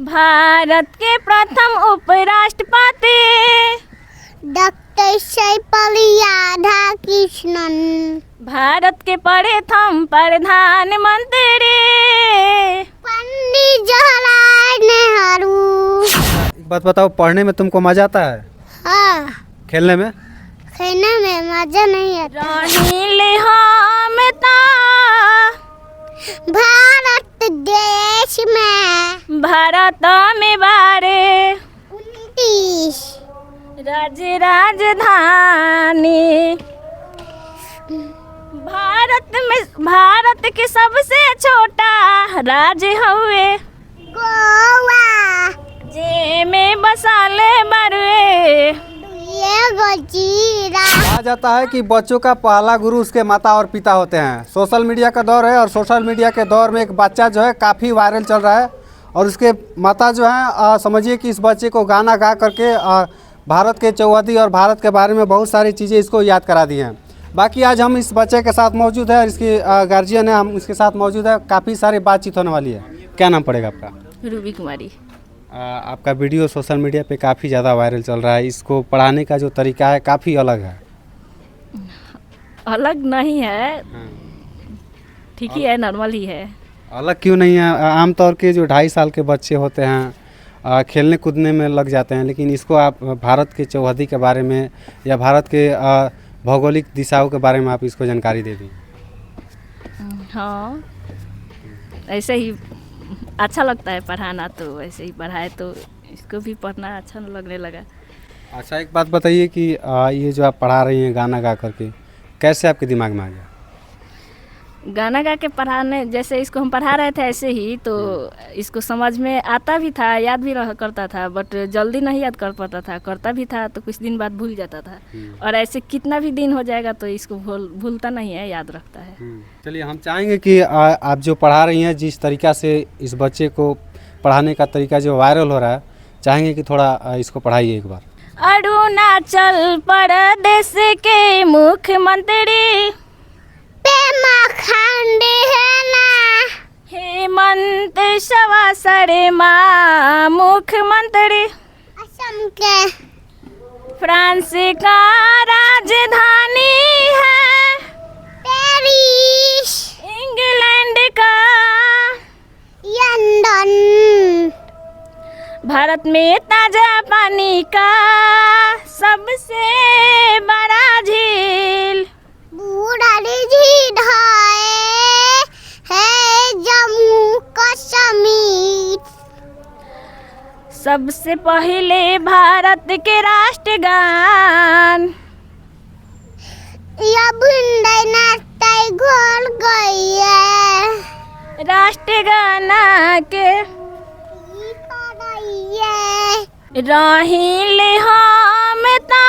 भारत के प्रथम उपराष्ट्रपति डॉक्टर सर्वपल्ली राधाकृष्णन। भारत के प्रथम प्रधानमंत्री पंडित जवाहरलाल नेहरू। एक बात बताओ, पढ़ने में तुमको मजा आता है? हाँ, खेलने में? खेलने में मजा नहीं आता। रहीले हम ता भारत देश में भारत में बारे 29 राज्य राजधानी। भारत के सबसे छोटा राज्य हुए गोवा। जे में बसाले बरुए। ये गोजीरा। कहा जाता है कि बच्चों का पहला गुरु उसके माता और पिता होते हैं। सोशल मीडिया का दौर है और सोशल मीडिया के दौर में एक बच्चा जो है काफ़ी वायरल चल रहा है और उसके माता जो है समझिए कि इस बच्चे को गाना गा करके भारत के चौहदी और भारत के बारे में बहुत सारी चीज़ें इसको याद करा दी हैं। बाकी आज हम इस बच्चे के साथ मौजूद है और इसकी गार्जियन है, हम इसके साथ मौजूद है। काफ़ी सारी बातचीत होने वाली है। क्या नाम पड़ेगा आपका? रूबी कुमारी। आपका वीडियो सोशल मीडिया पे काफ़ी ज़्यादा वायरल चल रहा है। इसको पढ़ाने का जो तरीका है काफ़ी अलग है। अलग नहीं है, ठीक ही है, नॉर्मल ही है। अलग क्यों नहीं है? आमतौर के जो 2.5 साल के बच्चे होते हैं खेलने कूदने में लग जाते हैं, लेकिन इसको आप भारत के चौहदी के बारे में या भारत के भौगोलिक दिशाओं के बारे में आप इसको जानकारी दे दी। हाँ, ऐसे ही अच्छा लगता है पढ़ाना, तो ऐसे ही पढ़ाए तो इसको भी पढ़ना अच्छा लगने लगा। अच्छा, एक बात बताइए कि ये जो आप पढ़ा रही हैं गाना गा करके, कैसे आपके दिमाग में आ गया? गाना गा के पढ़ाने, जैसे इसको हम पढ़ा रहे थे ऐसे ही, तो इसको समझ में आता भी था, याद भी करता था, बट जल्दी नहीं याद कर पाता था। करता भी था तो कुछ दिन बाद भूल जाता था, और ऐसे कितना भी दिन हो जाएगा तो इसको भूलता नहीं है, याद रखता है। चलिए, हम चाहेंगे कि आप जो पढ़ा रही हैं, जिस तरीक़ा से इस बच्चे को पढ़ाने का तरीका जो वायरल हो रहा है, चाहेंगे कि थोड़ा इसको पढ़ाइए एक बार। अरुणाचल प्रदेश के मुख्यमंत्री पेमा खांडे है ना। हेमंत बिस्वा शर्मा मुख्यमंत्री। असम के फ्रांस का राजधानी है पेरिस। इंग्लैंड का लंदन। भारत में ताजा पानी का सबसे बड़ा झील बूढ़ी झील है जम्मू कश्मीर। सबसे पहले भारत के राष्ट्रगान रविंद्रनाथ घोल गई है। राष्ट्रगाना के रहीले हम ता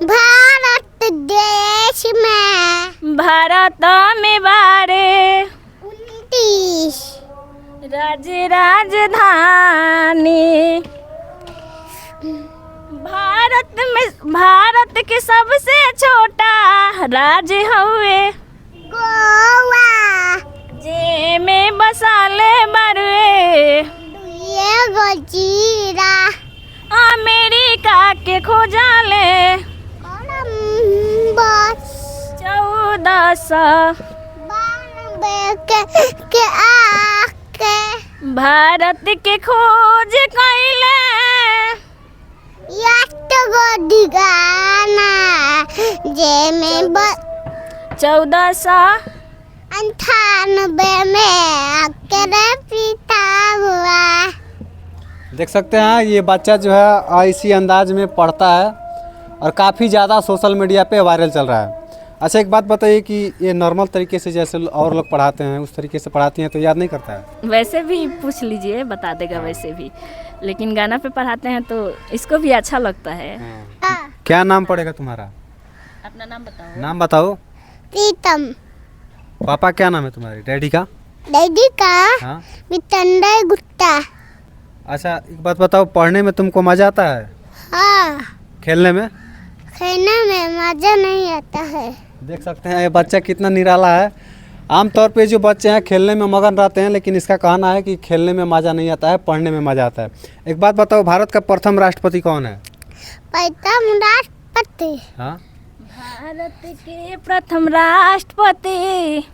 भारत देश में भारत में बारे 29 राज्य राजधानी। भारत के सबसे छोटा राज्य हुए गोवा। जे में बसाले बरुए। ये गोजीरा। अमेरिका के खोजाले कोलंबस 1492 के आके भारत के खोज कैले। गाना जे में 1498 में आकर पिता हुआ। देख सकते हैं ये बच्चा जो है इसी अंदाज में पढ़ता है और काफ़ी ज़्यादा सोशल मीडिया पे वायरल चल रहा है। अच्छा, एक बात बताइए कि ये नॉर्मल तरीके से जैसे और लोग पढ़ाते हैं उस तरीके से पढ़ाती हैं तो याद नहीं करता है? वैसे भी पूछ लीजिए, बता देगा वैसे भी, लेकिन गाना पे पढ़ाते हैं तो इसको भी अच्छा लगता है। क्या नाम पड़ेगा तुम्हारा? अपना नाम बताओ। नाम बताओ। प्रीतम। पापा क्या नाम है तुम्हारे? डैडी का? डैडी का हाँ। वितंडर गुप्ता। अच्छा, एक बात बताओ, पढ़ने में तुमको मज़ा आता है? हाँ। खेलने में? खेलने में मज़ा नहीं आता है। देख सकते हैं ये बच्चा कितना निराला है। आमतौर पे जो बच्चे हैं खेलने में मगन रहते हैं, लेकिन इसका कहना है कि खेलने में मज़ा नहीं आता है, पढ़ने में मज़ा आता है। एक बात बताओ, भारत का प्रथम राष्ट्रपति कौन है? प्रथम राष्ट्रपति हाँ, भारत के प्रथम राष्ट्रपति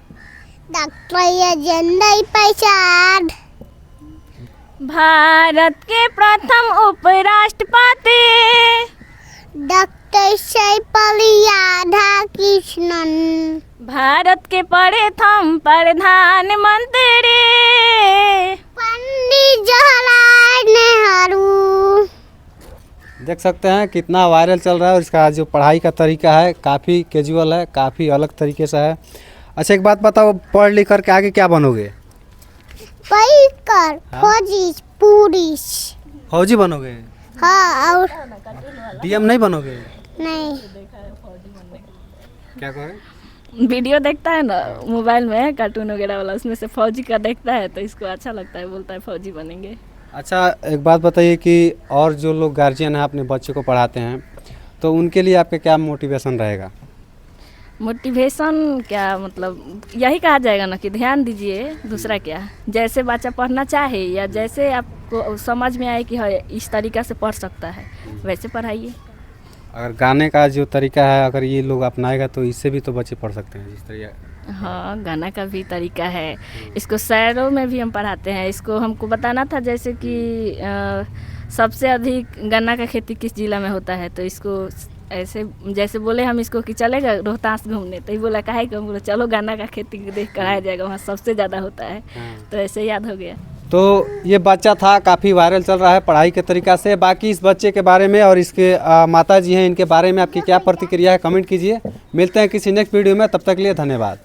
डॉक्टर राजेंद्र प्रसाद। भारत के प्रथम उपराष्ट्रपति डॉक्टर सर्वपल्ली राधाकृष्णन। भारत के प्रथम प्रधानमंत्री पंडित जवाहरलाल नेहरू। देख सकते हैं कितना वायरल चल रहा है और इसका जो पढ़ाई का तरीका है काफ़ी कैजुअल है, काफ़ी अलग तरीके से है। अच्छा एक बात बताओ, पढ़ लिख कर के आगे क्या बनोगे? पढ़कर फौजी पुलिस। फौजी बनोगे? हाँ और डीएम नहीं बनोगे? नहीं। क्या करें? वीडियो देखता है ना मोबाइल में कार्टून वगैरह वाला, उसमें से फौजी का देखता है तो इसको अच्छा लगता है, बोलता है फौजी बनेंगे। अच्छा एक बात बताइए कि और जो लोग गार्जियन हैं अपने बच्चे को पढ़ाते हैं तो उनके लिए आपका क्या मोटिवेशन रहेगा? मोटिवेशन क्या मतलब यही कहा जाएगा ना कि ध्यान दीजिए, दूसरा क्या। जैसे बच्चा पढ़ना चाहे या जैसे आपको समझ में आए कि हाँ इस तरीक़ा से पढ़ सकता है वैसे पढ़ाइए। अगर गाने का जो तरीका है अगर ये लोग अपनाएगा तो इससे भी तो बच्चे पढ़ सकते हैं जिस तरीका। हाँ गाना का भी तरीका है, इसको शहरों में भी हम पढ़ाते हैं। इसको हमको बताना था जैसे कि सबसे अधिक गन्ना का खेती किस जिला में होता है, तो इसको ऐसे जैसे बोले हम इसको कि चलेगा रोहतास घूमने, तो ये बोला काहे कि हम बोले चलो गन्ना का खेती देख कर आया जाएगा, वहाँ सबसे ज़्यादा होता है। तो ऐसे याद हो गया। तो ये बच्चा था, काफ़ी वायरल चल रहा है पढ़ाई के तरीका से। बाकी इस बच्चे के बारे में और इसके माता जी हैं इनके बारे में आपकी क्या प्रतिक्रिया है कमेंट कीजिए। मिलते हैं किसी नेक्स्ट वीडियो में, तब तक के लिए धन्यवाद।